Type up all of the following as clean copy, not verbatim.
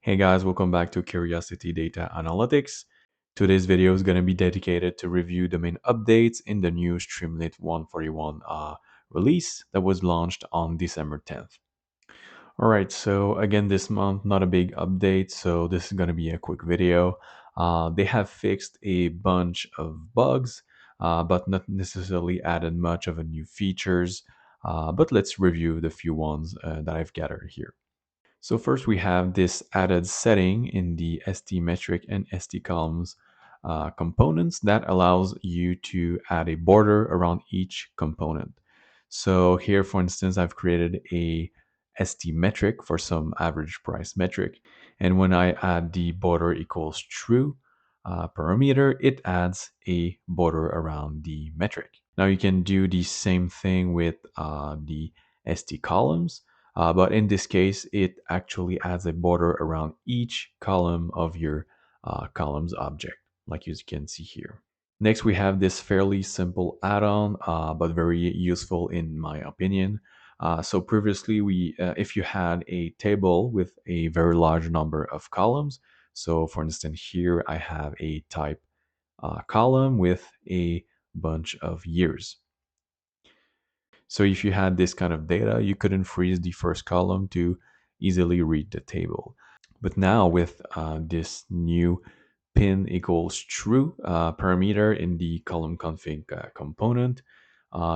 Hey guys, welcome back to Curiosity Data Analytics. Today's video is going to be dedicated to review the main updates in the new Streamlit 1.41 release that was launched on December 10th. All right, so again, this month, not a big update, so this is going to be a quick video. They have fixed a bunch of bugs, but not necessarily added much of a new features. But let's review the few ones that I've gathered here. So first we have this added setting in the st.metric and st.columns components that allows you to add a border around each component. So here, for instance, I've created a st.metric for some average price metric. And when I add the border equals true parameter, it adds a border around the metric. Now you can do the same thing with the st.columns. But in this case, it actually adds a border around each column of your columns object, like you can see here. Next, we have this fairly simple add-on, but very useful in my opinion. So previously, if you had a table with a very large number of columns, so for instance, here I have a type column with a bunch of years. So if you had this kind of data, you couldn't freeze the first column to easily read the table. But now with this new pin equals true parameter in the column config component,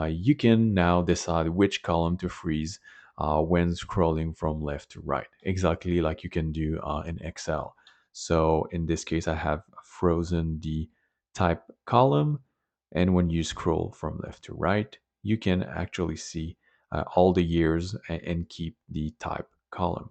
you can now decide which column to freeze when scrolling from left to right, exactly like you can do in Excel. So in this case, I have frozen the type column, and when you scroll from left to right, you can actually see all the years and keep the type column.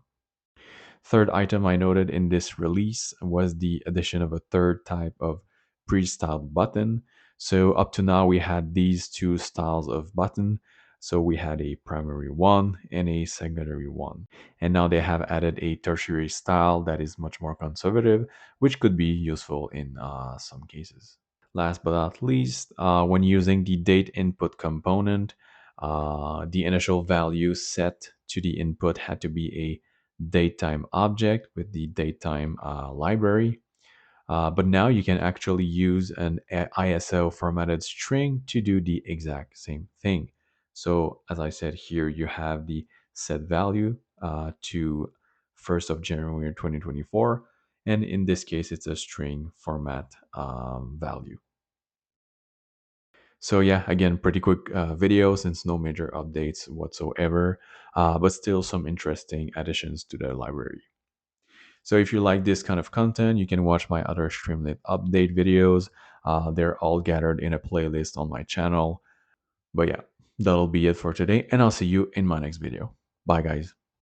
Third item I noted in this release was the addition of a third type of pre-styled button. So up to now we had these two styles of button. So we had a primary one and a secondary one. And now they have added a tertiary style that is much more conservative, which could be useful in some cases. Last but not least, when using the date input component, the initial value set to the input had to be a datetime object with the datetime library. But now you can actually use an ISO formatted string to do the exact same thing. So as I said here, you have the set value to 1st of January 2024. And in this case, it's a string format value. So yeah, again, pretty quick video since no major updates whatsoever, but still some interesting additions to the library. So if you like this kind of content, you can watch my other Streamlit update videos. They're all gathered in a playlist on my channel. But yeah, that'll be it for today, and I'll see you in my next video. Bye, guys.